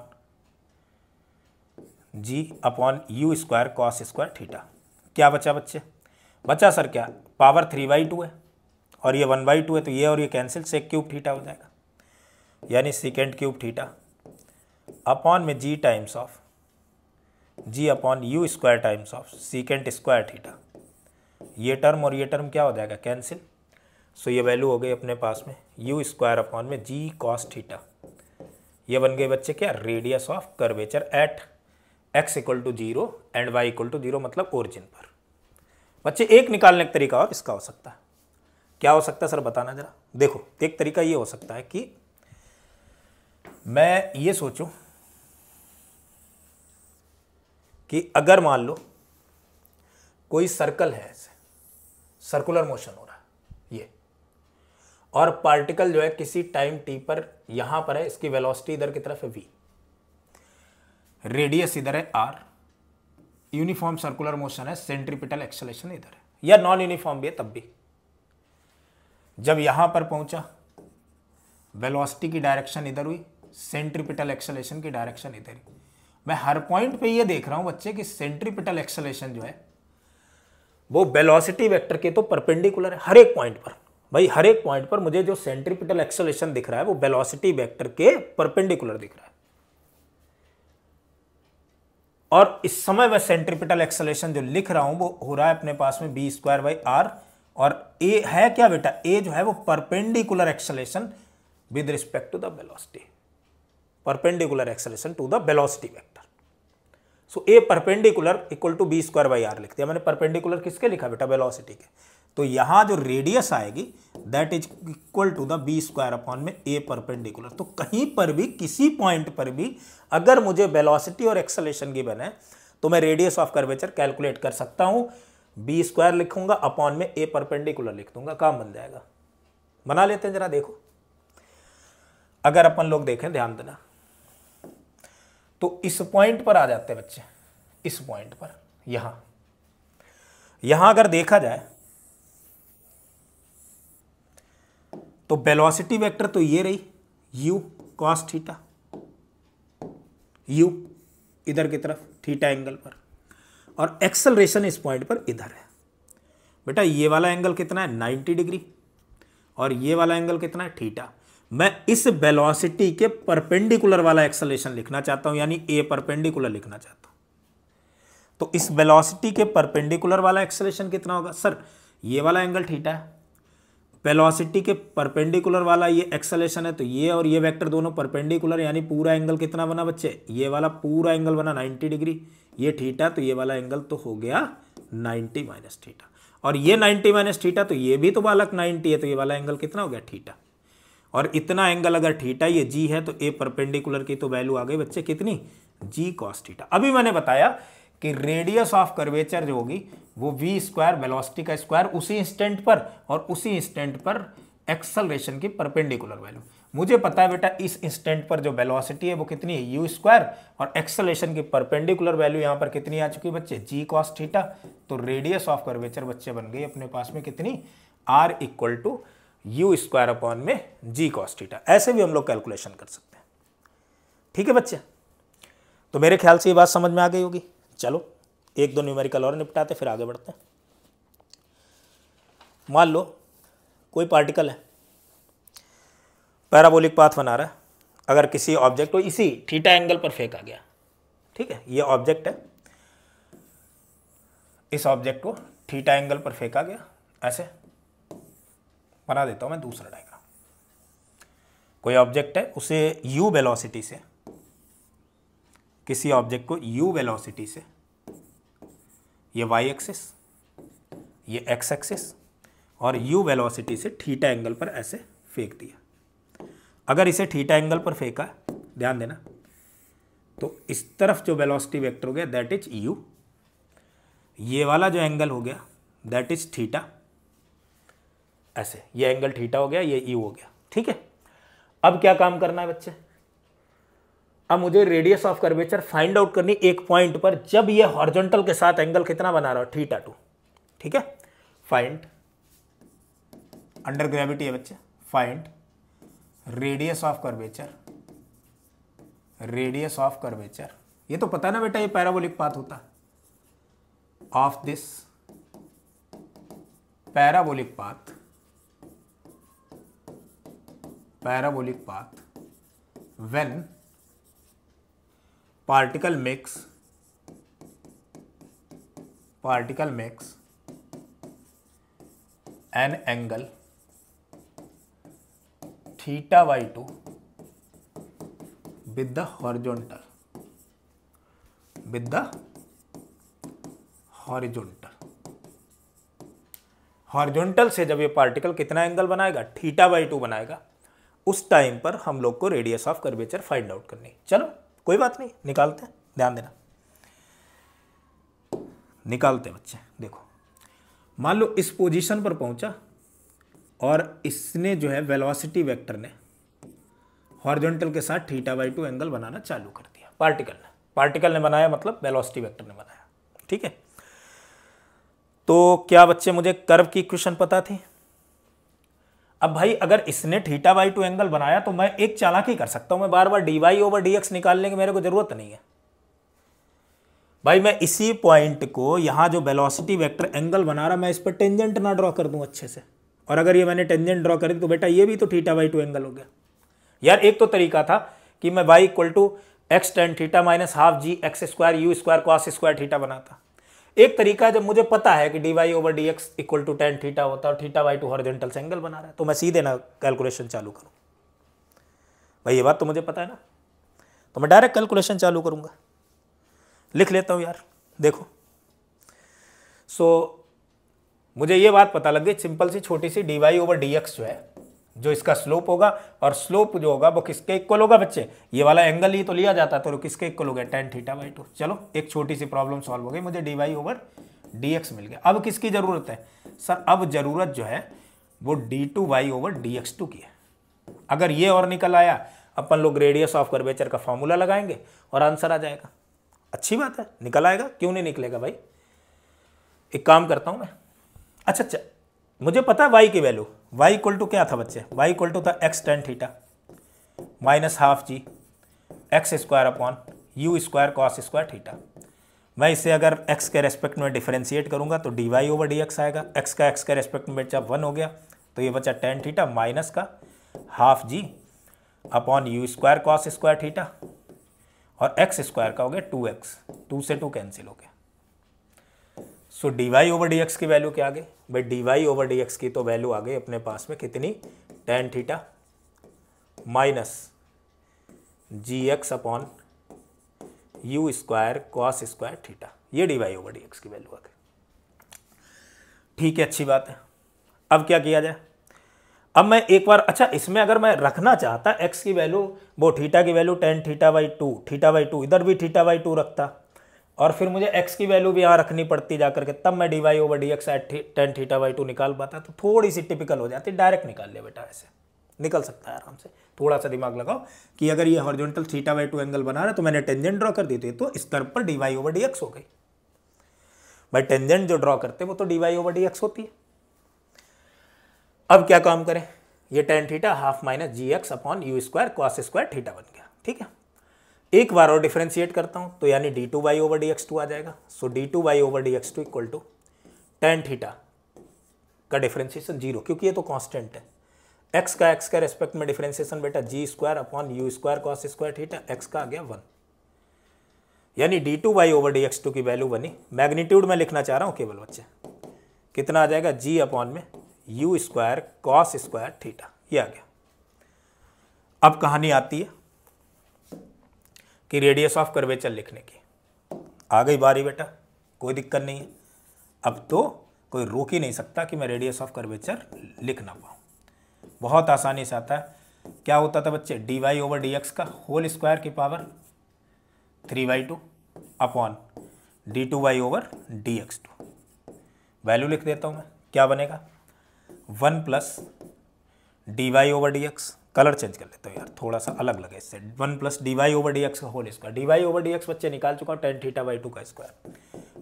g upon U square cos square theta. क्या बचा बच्चे, बचा सर क्या, पावर 3/2 है और ये 1/2 है, तो ये और ये कैंसिल, सेक क्यूब थीटा हो जाएगा, यानी सीकेंट क्यूब थीटा अपॉन में g times of G upon U square times of secant square theta. ये टर्म और ये टर्म क्या हो जाएगा, कैंसिल। सो ये वैल्यू हो गई अपने पास में यू स्क्वायर अपॉन में जी कॉस थीटा। ये बन गए बच्चे क्या, radius of curvature at X equal to 0 and Y equal to 0, मतलब ओरिजिन पर। बच्चे एक निकालने का तरीका और इसका हो सकता है, क्या हो सकता है सर बताना जरा। देखो एक तरीका ये हो सकता है कि मैं ये सोचूं कि अगर मान लो कोई सर्कल है, ऐसे सर्कुलर मोशन हो रहा है ये, और पार्टिकल जो है किसी टाइम टी पर यहां पर है, इसकी वेलोसिटी इधर की तरफ है v, रेडियस इधर है r, यूनिफॉर्म सर्कुलर मोशन है, सेंट्रीपिटल एक्सेलरेशन इधर है, या नॉन यूनिफॉर्म भी है तब भी। जब यहां पर पहुंचा वेलोसिटी की डायरेक्शन इधर हुई, सेंट्रीपिटल एक्सेलरेशन की डायरेक्शन इधर ही। मैं हर पॉइंट पे ये देख रहा हूं बच्चे कि सेंट्रीपिटल एक्सेलरेशन जो है वो वेलोसिटी वेक्टर के तो परपेंडिकुलर है हर एक पॉइंट पर। भाई हर एक पॉइंट पर मुझे जो सेंट्रीपिटल एक्सेलरेशन दिख रहा है वो वेलोसिटी वेक्टर के परपेंडिकुलर दिख रहा है। और इस समय मैं सेंट्रीपिटल एक्सेलरेशन जो लिख रहा हूं वो हो रहा है अपने पास में बी स्क्वायर बाई आर, और ए है क्या बेटा, ए जो है वो perpendicular acceleration with respect to the velocity, perpendicular acceleration to the velocity vector. So A perpendicular equal to V square by R लिख दिया मैंने। परपेंडिकुलर किसके लिखा बेटा, वेलोसिटी के। तो यहां जो रेडियस आएगी that is equal to the V square upon में ए परपेंडिकुलर। तो कहीं पर भी किसी पॉइंट पर भी अगर मुझे वेलोसिटी और एक्सेलरेशन गिवन है तो मैं रेडियस ऑफ कर्वेचर कैलकुलेट कर सकता हूं, बी स्क्वायर लिखूंगा अपॉन में ए परपेंडिकुलर लिख दूंगा, काम बन जाएगा। बना लेते हैं जरा, देखो अगर अपन लोग देखें, ध्यान देना, तो इस पॉइंट पर आ जाते हैं बच्चे, इस पॉइंट पर यहां अगर देखा जाए तो वेलोसिटी वेक्टर तो ये रही u cos थीटा, u इधर की तरफ थीटा एंगल पर, और एक्सेलरेशन इस पॉइंट पर इधर है। बेटा ये वाला एंगल कितना है, 90 डिग्री, और ये वाला एंगल कितना है, थीटा। मैं इस वेलोसिटी के परपेंडिकुलर वाला एक्सेलरेशन लिखना चाहता हूं, यानी ए परपेंडिकुलर लिखना चाहता हूं। तो इस वेलोसिटी के परपेंडिकुलर वाला एक्सेलरेशन कितना होगा, सर ये वाला एंगल थीटा है, वेलोसिटी के परपेंडिकुलर वाला ये एक्सेलरेशन है, तो ये और ये वेक्टर दोनों परपेंडिकुलर, यानी पूरा एंगल कितना बना बच्चे, ये वाला पूरा एंगल बना 90 डिग्री, ये थीटा, तो ये वाला एंगल तो हो गया 90 माइनस थीटा, और ये 90 माइनस थीटा, तो ये भी तो बालक 90 है, तो ये वाला एंगल कितना हो गया, थीटा। और इतना एंगल अगर थीटा ये जी है तो ए परपेंडिकुलर की तो वैल्यू आ गई बच्चे कितनी, जी कॉस थीटा। अभी मैंने बताया कि रेडियस ऑफ कर्वेचर जो होगी वो वी स्क्वायर वेलोसिटी का स्क्वायर उसी इंस्टेंट पर, और उसी इंस्टेंट पर एक्सेलरेशन की परपेंडिकुलर वैल्यू। मुझे पता है बेटा इस इंस्टेंट पर जो वेलोसिटी है वो कितनी है, यू स्क्वायर, और एक्सेलरेशन की परपेंडिकुलर वैल्यू यहाँ पर कितनी आ चुकी है बच्चे, जी कॉस थीटा। तो रेडियस ऑफ कर्वेचर बच्चे बन गई अपने पास में कितनी, R equal to U square upon में जी कॉस थीटा। ऐसे भी हम लोग कैलकुलेशन कर सकते हैं। ठीक है बच्चे, तो मेरे ख्याल से ये बात समझ में आ गई होगी। चलो एक दो न्यूमेरिकल और निपटाते फिर आगे बढ़ते हैं। मान लो कोई पार्टिकल है, पैराबोलिक पाथ बना रहा है, अगर किसी ऑब्जेक्ट को इसी थीटा एंगल पर फेंका गया, ठीक है, ये ऑब्जेक्ट है, इस ऑब्जेक्ट को थीटा एंगल पर फेंका गया, ऐसे बना देता हूं मैं दूसरा डायग्राम। कोई ऑब्जेक्ट है, उसे u वेलोसिटी से, किसी ऑब्जेक्ट को u वेलोसिटी से, ये y एक्सिस, ये x एक्सिस, और u वेलोसिटी से थीटा एंगल पर ऐसे फेंक दिया। अगर इसे थीटा एंगल पर फेंका, ध्यान देना, तो इस तरफ जो वेलोसिटी वेक्टर हो गया दैट इज u, ये वाला जो एंगल हो गया दैट इज थीटा, ऐसे ये एंगल थीटा हो गया, ये यू हो गया। ठीक है, अब क्या काम करना है बच्चे, अब मुझे radius of curvature find out करनी एक पॉइंट पर जब ये हॉरिजॉन्टल के साथ एंगल कितना बना रहा हो, थीटा 2। ठीक है, फाइंड अंडर ग्रेविटी है बच्चे, find radius of curvature, radius of curvature, ये तो पता है ना बेटा, ये पैराबोलिक पाथ होता है, of this parabolic path, parabolic path when particle makes particle makes an angle theta by to with the horizontal horizontal से जब ये पार्टिकल कितना एंगल बनाएगा, थीटा बाई टू बनाएगा, उस टाइम पर हम लोग को radius of curvature find out करनी। चलो कोई बात नहीं, निकालते हैं, ध्यान देना, निकालते हैं बच्चे। देखो मान लो इस पोजीशन पर पहुंचा और इसने जो है वेलोसिटी वेक्टर ने हॉरिजॉन्टल के साथ थीटा बाई टू एंगल बनाना चालू कर दिया। पार्टिकल ने बनाया, मतलब वेलोसिटी वेक्टर ने बनाया, ठीक है। तो क्या बच्चे मुझे कर्व की इक्वेशन पता थी? अब भाई अगर इसने थीटा बाई टू एंगल बनाया तो मैं एक चालाकी कर सकता हूं, मैं बार बार D Y over D X निकालने की मेरे को जरूरत नहीं है भाई। मैं इसी पॉइंट को यहां जो वेलोसिटी वेक्टर एंगल बना रहा, मैं इस पर टेंजेंट ना ड्रॉ कर दूं अच्छे से, और अगर ये मैंने टेंजेंट ड्रॉ कर दी तो बेटा ये भी तो थीटा बाई टू एंगल हो गया यार। एक तो तरीका था कि मैं y equal to X tan theta minus half G X square U square cos square theta बनाता। एक तरीका है जब मुझे पता है कि D Y over D x equal to tan theta होता है और थीटा बाई टू हॉरिजॉन्टल से एंगल बना रहा है, तो मैं सीधे ना कैलकुलेशन चालू करूँ भाई, ये बात तो मुझे पता है ना, तो मैं डायरेक्ट कैलकुलेशन चालू करूँगा। लिख लेता हूँ यार, देखो। मुझे ये बात पता लग गई सिंपल सी छोटी सी, D Y over D X जो है, जो इसका स्लोप होगा, और स्लोप जो होगा वो किसके इक्वल होगा बच्चे, ये वाला एंगल ही तो लिया जाता है, तो किसके इक्वल हो गया, टेन थीटा बाई टू। चलो एक छोटी सी प्रॉब्लम सॉल्व हो गई, मुझे D Y over D X मिल गया। अब किसकी जरूरत है सर? अब जरूरत जो है वो D two Y over D x two की है। अगर ये और निकल आया, अपन लोग रेडियस ऑफ कर्वेचर का फॉर्मूला लगाएंगे और आंसर आ जाएगा। अच्छी बात है, निकल आएगा, क्यों नहीं निकलेगा भाई। एक काम करता हूं मैं, अच्छा मुझे पता है y की वैल्यू, y इक्वल टू क्या था बच्चे, y इक्वल टू था X tan theta minus half G X square upon U square cos square theta. मैं इसे अगर x के रेस्पेक्ट में डिफरेंशिएट करूंगा तो D Y over D X आएगा, x का x के रेस्पेक्ट में बचा 1 हो गया, तो ये बचा टेन थीटा माइनस का half G upon U square cos square theta, और एक्स स्क्वायर का हो गया 2x, 2 से 2 कैंसिल हो गया। So D Y over D X की वैल्यू क्या आ गई भाई, D Y over D X की तो वैल्यू आ गई अपने पास में कितनी, tan theta minus G X upon U square cos square theta, ये D Y over D X की वैल्यू आ गई। ठीक है, अच्छी बात है। अब क्या किया जाए, अब मैं एक बार, अच्छा इसमें अगर मैं रखना चाहता एक्स की वैल्यू, वो थीटा की value ten theta by to, इधर भी थीटा बाई टू रखता, और फिर मुझे x की वैल्यू भी यहाँ रखनी पड़ती जाकर के, तब मैं D Y over D X at tan theta by two निकाल पाता, तो थोड़ी सी टिपिकल हो जाती। डायरेक्ट निकाल लिया बेटा, ऐसे निकल सकता है आराम से। थोड़ा सा दिमाग लगाओ कि अगर ये horizontal theta by to angle बना रहा है तो मैंने टेंजेंट ड्रॉ कर दी थी, तो इस कर्व पर D Y over D X हो गई भाई। टेंजेंट जो ड्रॉ करते वो तो D Y over D X होती है। अब क्या काम करें, ये tan theta half minus G X upon U square cos square theta बन गया, ठीक है। एक बार और डिफरेंशिएट करता हूं तो यानी D two Y over D x two आ जाएगा। So D two Y over D x two equal to tan theta का डिफरेंशिएशन 0, क्योंकि ये तो कांस्टेंट है। एक्स का एक्स के रेस्पेक्ट में डिफरेंशिएशन बेटा G square upon U square cos square theta, X का आ गया 1, यानी D two Y over D x two की वैल्यू बनी, मैग्नीट्यूड में लिखना चाह रहा हूं केवल बच्चे, कितना आ जाएगा, जी अपॉन में U square cos square theta, ये आ गया। अब कहानी आती है कि रेडियस ऑफ कर्वेचर लिखने की। आ गई बारी बेटा, कोई दिक्कत नहीं है, अब तो कोई रोक ही नहीं सकता कि मैं रेडियस ऑफ कर्वेचर लिख ना पाऊँ। बहुत आसानी से आता है। क्या होता था बच्चे, D Y over D x का होल स्क्वायर की power 3/2 upon D two Y over D x two. Value लिख देता हूँ मैं, क्या बनेगा, 1 plus D Y over D X, colour change कर लेता हूँ यार थोड़ा सा अलग लगे इससे, 1 plus D Y over D x का whole square. D Y over D X बच्चे निकाल चुका हूँ, टेन थीटा बाई टू का स्क्वायर,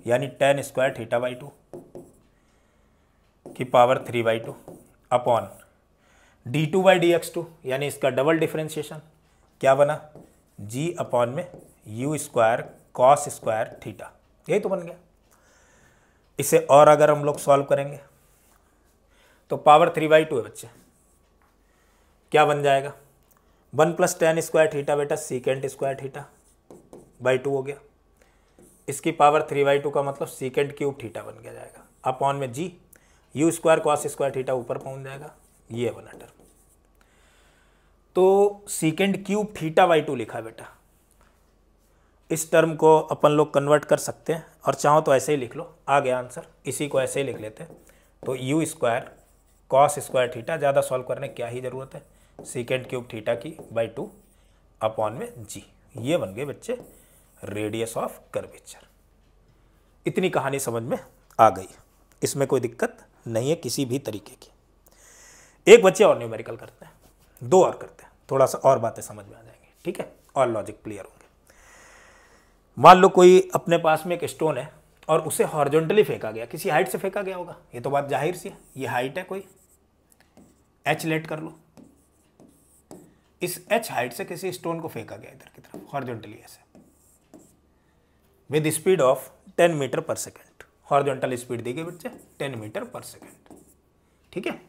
यानी tan square theta by two की power 3/2 upon D two by D x two, यानी इसका डबल डिफरेंशिएशन, क्या बना, जी अपॉन में U square cos square theta, यही तो बन गया। इसे और अगर हम लोग सॉल्व करेंगे तो पावर 3/2 है बच्चे, क्या बन जाएगा, 1 प्लस टेन स्क्वायर थीटा बेटा secant square theta by to हो गया, इसकी पावर 3/2 का मतलब सीकेंड क्यूब थीटा बन गया जाएगा अपॉन में G U square cos square theta ऊपर पहुंच जाएगा, ये बना टर्म। तो सीकेंड क्यूब थीटा/2 लिखा बेटा। इस टर्म को अपन लोग कन्वर्ट कर सकते हैं और चाहो तो ऐसे ही लिख लो, आ गया आंसर। इसी को ऐसे ही लिख लेते हैं। तो you square cos square theta, ज़्यादा सॉल्व करने की क्या ही ज़रूरत है, सीकेंड क्यूब थीटा की बाई 2 अपॉन में जी। ये बन गए बच्चे रेडियस ऑफ कर्वेचर। इतनी कहानी समझ में आ गई, इसमें कोई दिक्कत नहीं है किसी भी तरीके की। एक बच्चे और न्यूमेरिकल करते हैं, 2 और करते हैं, थोड़ा सा और बातें समझ में आ जाएंगी, ठीक है, और लॉजिक क्लियर होंगे। मान लो कोई अपने पास में एक स्टोन है और उसे हॉरिजॉन्टली फेंका गया, किसी हाइट से फेंका गया होगा, ये तो बात जाहिर सी है। ये हाइट है कोई एच लेट कर लो, इस एच हाइट से किसी स्टोन को फेंका गया इधर की तरफ हॉरिजॉन्टली ऐसे विद स्पीड ऑफ 10 मीटर पर सेकेंड। हॉरिजॉन्टल स्पीड दी गई बच्चे 10 मीटर पर सेकेंड, ठीक है।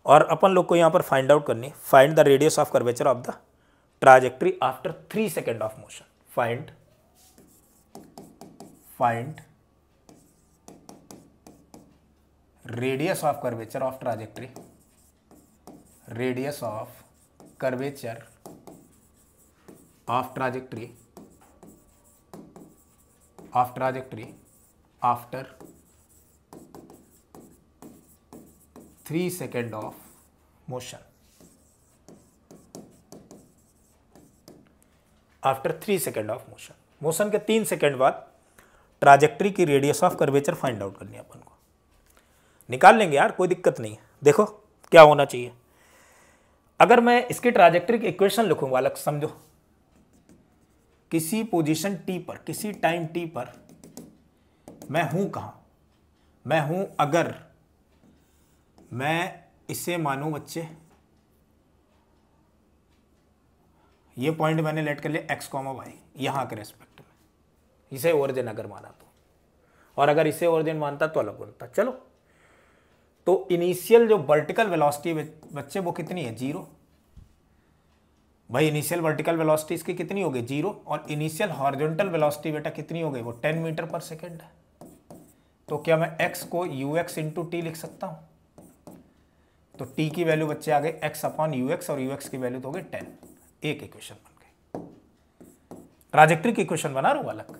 और अपन लोग को यहाँ पर फाइंड आउट करनी, find the radius of curvature of the trajectory after 3 second of motion. Find radius of curvature of trajectory, radius of curvature of trajectory after 3 second of motion. After 3 second of motion, motion के 3 सेकेंड बाद ट्राजेक्टरी की radius of curvature find out करनी है अपन को। निकाल लेंगे यार, कोई दिक्कत नहीं है। देखो क्या होना चाहिए, अगर मैं इसकी ट्राजेक्टरी की इक्वेशन लिखूंगा अलग, समझो किसी पोजीशन टी पर, किसी टाइम टी पर मैं हूं कहां, मैं हूं अगर मैं इसे मानूं बच्चे, ये पॉइंट मैंने लेट कर लिया x, y यहां के रेस्पेक्ट में, इसे ओरिजिन अगर माना तो, और अगर इसे ओरिजिन मानता तो अलग बनता। चलो, तो इनिशियल जो वर्टिकल वेलोसिटी बच्चे वो कितनी है, 0। भाई इनिशियल वर्टिकल वेलोसिटी इसकी कितनी हो गई, 0, और इनिशियल हॉरिजॉन्टल वेलोसिटी बेटा कितनी हो गई, वो 10 मीटर पर सेकेंड है। तो क्या मैं x को ux इंटू टी लिख सकता हूं? तो t की वैल्यू बच्चे आ गए x अपॉन ux, और ux की वैल्यू तो हो गई 10। एक इक्वेशन बन गई, ट्राजेक्टरी की इक्वेशन बना रहा हूं अलग।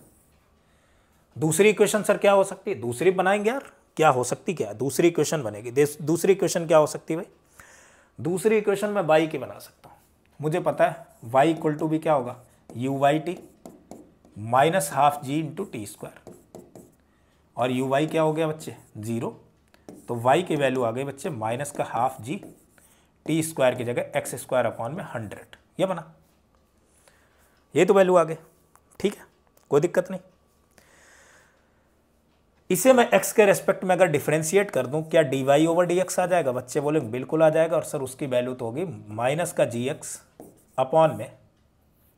दूसरी इक्वेशन सर क्या हो सकती है, दूसरी बनाएंगे यार, क्या हो सकती, क्या दूसरी इक्वेशन बनेगी। दूसरी इक्वेशन क्या हो सकती है भाई, दूसरी इक्वेशन मैं y की बना सकता हूं। मुझे पता है y इक्वल टू भी क्या होगा, u/t माइनस हाफ जी इंटू टी स्क्वायर, और uy क्या हो गया बच्चे 0, तो y की वैल्यू आ गई बच्चे माइनस का हाफ जी टी स्क्वायर की जगह एक्स स्क्वायर अपॉन में 100। ये बना, ये तो वैल्यू आ गई, ठीक है, कोई दिक्कत नहीं। इसे मैं x के रेस्पेक्ट में अगर डिफरेंशिएट कर दूं, क्या dy/dx आ जाएगा? बच्चे बोले बिल्कुल आ जाएगा, और सर उसकी वैल्यू तो होगी माइनस का gx अपॉन में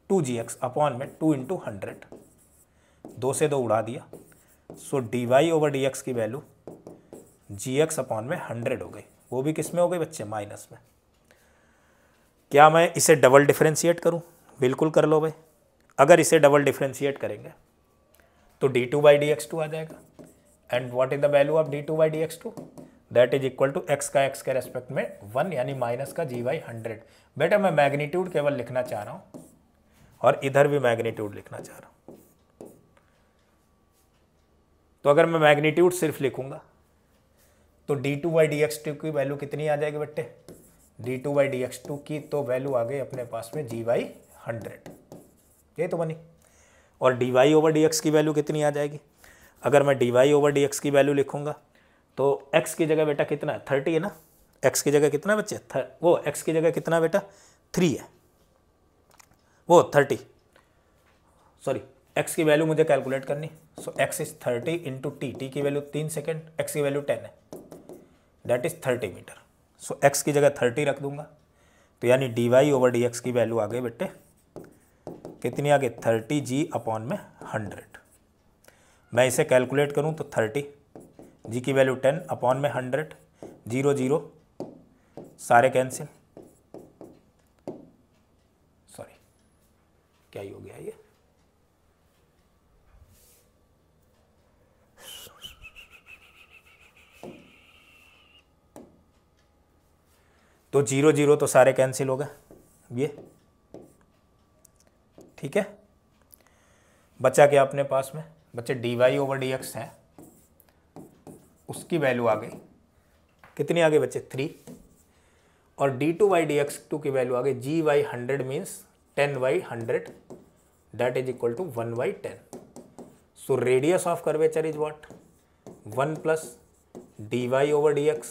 2gx अपॉन में 2 इंटू 100, 2 से 2 उड़ा दिया, सो dy/dx की वैल्यू gx अपॉन में 100 हो गई। वो भी किस में हो गई बच्चे, माइनस में। क्या मैं इसे डबल डिफरेंशिएट करूं? बिल्कुल कर लो भाई। अगर इसे डबल डिफरेंशिएट करेंगे तो d2/dx2 आ जाएगा, and what is the value of d2/dx2, that is equal to x का x के रेस्पेक्ट में 1, यानी माइनस का g/100। बेटा मैं मैग्नीट्यूड केवल लिखना चाह रहा हूं, और इधर भी मैग्नीट्यूड लिखना चाह रहा हूं। तो अगर मैं मैग्नीट्यूड सिर्फ लिखूंगा तो d2/dx2 की वैल्यू कितनी आ जाएगी बेटे, d2/dx2 की तो वैल्यू आ गई अपने पास में g/100, ये तो बनी। और dy/dx की वैल्यू कितनी आ जाएगी, अगर मैं dy/dx की वैल्यू लिखूंगा तो x की जगह बेटा कितना है, 30 है ना, x की जगह कितना बच्चे, वो x की जगह कितना बेटा 3 है, वो 30, सॉरी x की वैल्यू मुझे कैलकुलेट करनी, so x is 30 into T की वैल्यू 3 सेकेंड, x की वैल्यू 10 है, that is 30 metre. So x की जगह 30 रख दूंगा, तो यानी dy/dx की वैल्यू आ गई बेटे कितनी आ गई, 30g अपॉन में 100। मैं इसे कैलकुलेट करूं तो 30, g की वैल्यू 10 अपॉन में 100, 0 0 सारे कैंसिल, सॉरी क्या ही हो गया ये, तो 0 0 तो सारे कैंसिल हो गए ये, ठीक है। बचा क्या अपने पास में, बच्चे dy/dx है, उसकी वैल्यू आ गई कितनी आ गई बच्चे 3, और d2/dx2 की वैल्यू आ गई g/100 means 10/100 that is equal to 1/10। So radius of curvature is what 1 plus dy/dx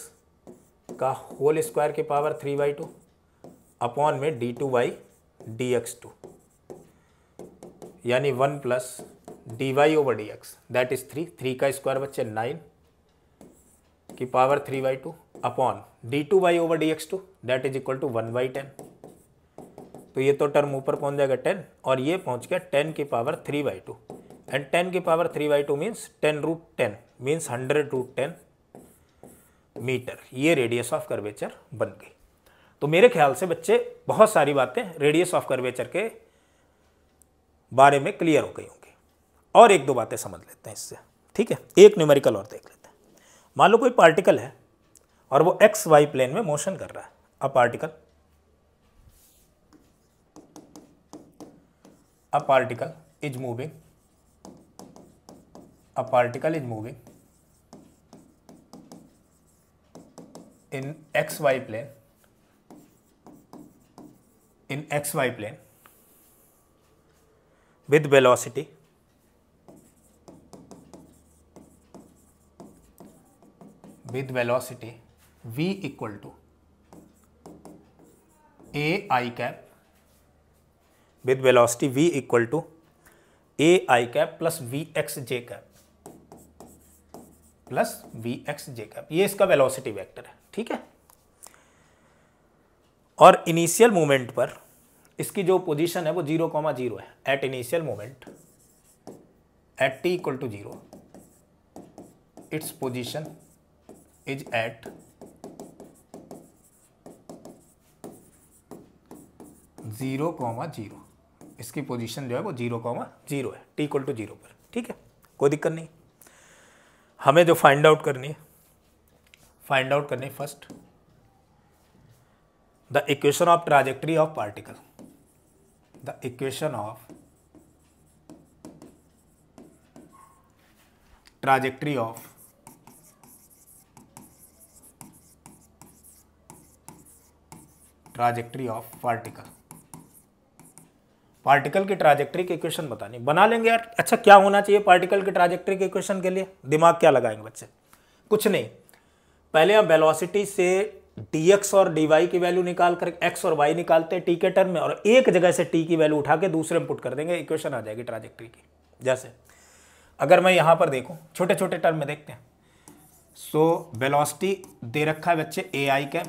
का होल स्क्वायर की पावर 3/2 अपॉन में d2/dx2 यानी 1 प्लस dy/dx दैट इज 3 का स्क्वायर बच्चे 9 की power 3/2 upon d2/dx2 that is equal to 1/10। तो ये तो टर्म ऊपर पहुंच जाएगा 10 और ये पहुंच गया 10 की पावर 3/2 एंड 10 की पावर 3/2 मीन्स 10√10 मीन्स 100√10 मीटर। ये रेडियस ऑफ कर्वेचर बन गई। तो मेरे ख्याल से बच्चे बहुत सारी बातें रेडियस ऑफ कर्वेचर के बारे में क्लियर हो गई होंगी, और एक दो बातें समझ लेते हैं इससे, ठीक है। एक न्यूमेरिकल और देख लेते हैं। मान लो कोई पार्टिकल है और वो एक्स वाई प्लेन में मोशन कर रहा है। A particle is moving, a particle is moving in xy plane with velocity v equal to a I cap, with velocity v equal to a I cap plus vx j cap plus vx j cap, ये इसका वेलोसिटी वेक्टर है, ठीक है। और इनिशियल मोमेंट पर इसकी जो पोजीशन है वो 0,0 है। At initial moment at t equal to 0 it's position is at 0,0, इसकी पोजीशन जो है वो 0,0 है t इक्वल टू 0 पर, ठीक है, कोई दिक्कत नहीं। हमें जो फाइंड आउट करनी है first the equation of trajectory of particle, the equation of trajectory of particle की ट्राजेक्टरी की इक्वेशन बतानी, बना लेंगे यार। अच्छा क्या होना चाहिए पार्टिकल की ट्राजेक्टरी की इक्वेशन के लिए, दिमाग क्या लगाएंगे बच्चे, कुछ नहीं। पहले हम वेलोसिटी से dx और dy की वैल्यू निकाल कर x और y निकालते हैं t के टर्म में, और एक जगह से t की वैल्यू उठा के दूसरे में पुट कर देंगे, इक्वेशन आ जाएगी ट्राजेक्टरी की। जैसे अगर मैं यहां पर देखूं, छोटे छोटे टर्म में देखते हैं। सो वेलोसिटी दे रखा है बच्चे ए आई कैप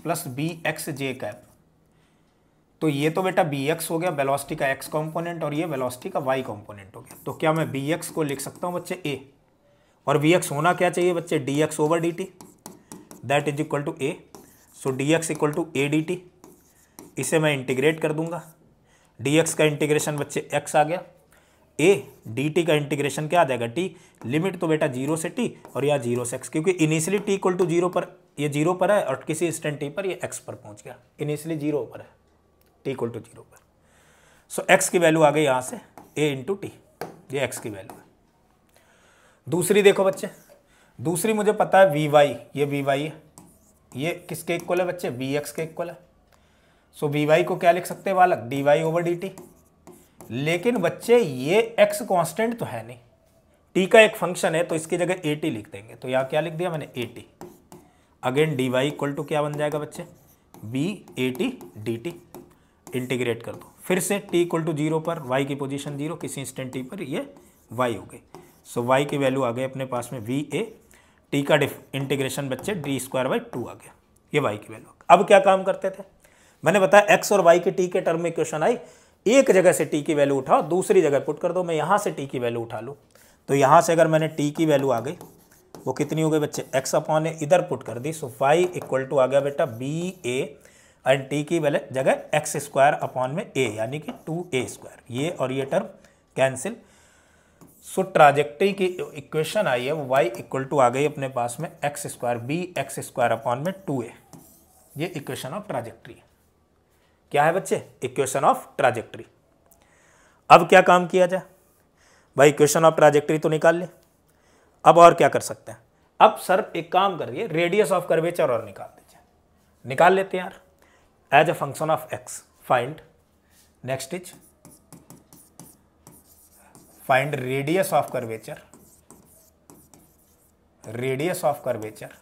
प्लस बी एक्स जे कैप, तो ये तो बेटा bx हो गया वेलोसिटी का x कंपोनेंट, और ये वेलोसिटी का y कंपोनेंट हो गया। तो क्या मैं bx को लिख सकता हूँ बच्चे a, और vx होना क्या चाहिए बच्चे dx/dt that is equal to a। So dx equal to a dt, इसे मैं इंटीग्रेट कर दूंगा। dx का इंटीग्रेशन बच्चे x आ गया, a dt का इंटीग्रेशन क्या आ जाएगा t, लिमिट तो बेटा 0 से t और यहाँ 0 से x, क्योंकि इनिशियली t इक्वल टू 0 पर ये 0 पर है और किसी इंस्टेंट t पर ये x पर पहुंच गया, इनिशियली 0 पर है, t इक्वल टू 0 पर। सो x की वैल्यू आ गई यहाँ से a इंटू टी, ये x की वैल्यू है। दूसरी देखो बच्चे, दूसरी मुझे पता है vy, ये vy है, ये किसके इक्वल है बच्चे vx के इक्वल है। सो vy को क्या लिख सकते हैं बालक dy/dt, लेकिन बच्चे ये x कांस्टेंट तो है नहीं, t का एक फंक्शन है, तो इसकी जगह at लिख देंगे। तो यहाँ क्या लिख दिया मैंने at, again dy equal to क्या बन जाएगा बच्चे b/at dt, इंटीग्रेट कर दो फिर से t इक्वल टू 0 पर, y की पोजीशन 0, किसी इंस्टेंट t पर ये y हो गई। सो y की वैल्यू आ गई अपने पास में va, t का इंटीग्रेशन बच्चे d²/2 आ गया, ये y की वैल्यू। अब क्या काम करते थे, मैंने बताया x और y की t के टर्म में इक्वेशन आई, एक जगह से t की वैल्यू उठाओ दूसरी जगह पुट कर दो। मैं यहाँ से t की वैल्यू उठा लूँ, तो यहाँ से अगर मैंने t की वैल्यू आ गई वो कितनी हो गई बच्चे x/a, इधर पुट कर दी। सो y इक्वल टू आ गया बेटा ba, एंड t की जगह x²/a यानी कि 2a², ये और ये टर्म कैंसिल। सो ट्राजेक्टरी की इक्वेशन आई है वो y इक्वल टू आ गई अपने पास में x² bx² 2a, ये इक्वेशन ऑफ ट्राजेक्ट्री है। क्या है बच्चे? Equation of trajectory. अब क्या काम किया जाए भाई? इक्वेशन ऑफ ट्राजेक्ट्री तो निकाल ले, अब और क्या कर सकते हैं? अब सर एक काम करिए, रेडियस ऑफ कर्वेचर और निकाल दीजिए। निकाल लेते हैं यार। As a function of X find, next is find radius of curvature, radius of curvature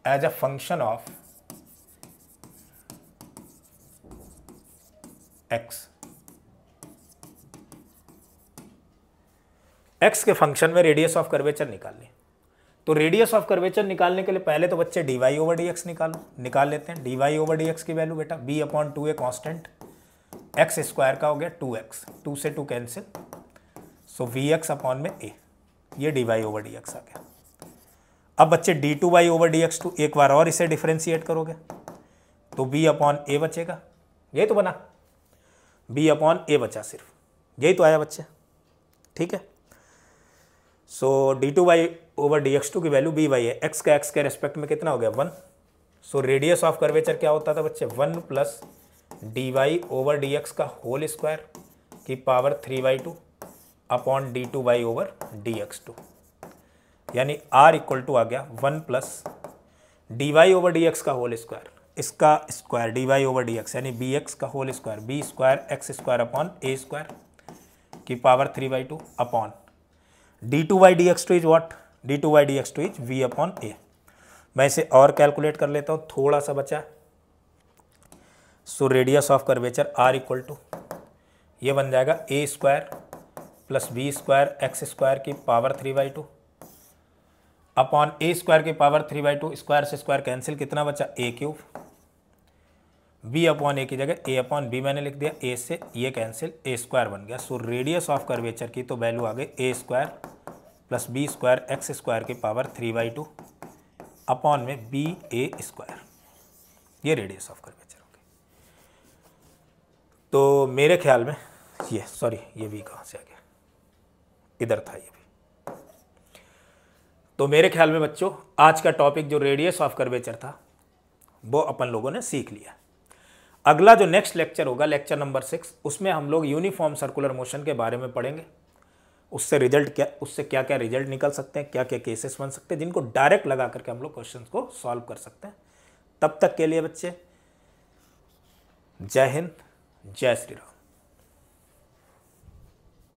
as a function of X. X के फंक्शन में रेडियस ऑफ कर्वेचर निकालनी। तो रेडियस ऑफ कर्वेचर निकालने के लिए पहले तो बच्चे dy ओवर dx निकाल लेते हैं। dy ओवर dx की वैल्यू बेटा b upon 2a constant, x square का हो गया 2x, 2 से 2 कैंसिल, सो vx अपॉन में a, ये dy ओवर dx आ गया। अब बच्चे d2y ओवर dx2, एक बार और इसे डिफरेंशिएट करोगे तो b अपॉन a बचेगा, यही तो बना, b अपॉन a बचा, सिर्फ यही तो आया बच्चे, ठीक है। सो d2y ओवर dx2 की वैल्यू b बाई है, x का x के रेस्पेक्ट में कितना हो गया 1। सो रेडियस ऑफ कर्वेचर क्या होता था बच्चे 1 प्लस dy ओवर dx का होल स्क्वायर की power 3/2 upon d2y over dx2, यानी r इक्वल टू आ गया 1 प्लस dy ओवर dx का होल स्क्वायर, इसका स्क्वायर dy ओवर dx यानी bx का whole square, b square x square upon a square की power 3/2 upon d2y dx2 is what? d2y dx2 is v upon a। मैं इसे और कैलकुलेट कर लेता हूँ, थोड़ा सा बचा। So radius of curvature r equal to ये बन जाएगा a square plus b square x square की पावर 3/2 अपॉन a स्क्वायर की पावर 3/2, स्क्वायर से स्क्वायर कैंसिल, कितना बचा a cube, b upon a की जगह a अपॉन b मैंने लिख दिया, a से ये कैंसिल, a स्क्वायर बन गया। सो रेडियस ऑफ कर्वेचर की तो वैल्यू आ गई a square plus b square x square की पावर 3/2 अपॉन में b a स्क्वायर, ये रेडियस ऑफ कर्वेचर हो गई। तो मेरे ख्याल में ये, सॉरी ये b कहाँ से आ गया, इधर था ये भी। तो मेरे ख्याल में बच्चों आज का टॉपिक जो रेडियस ऑफ कर्वेचर था वो अपन लोगों ने सीख लिया। अगला जो नेक्स्ट लेक्चर होगा, लेक्चर नंबर 6, उसमें हम लोग यूनिफॉर्म सर्कुलर मोशन के बारे में पढ़ेंगे। उससे क्या क्या रिजल्ट निकल सकते हैं, क्या क्या केसेस बन सकते हैं जिनको डायरेक्ट लगा करके हम लोग क्वेश्चंस को सॉल्व कर सकते हैं। तब तक के लिए बच्चे जय हिंद, जय श्री राम।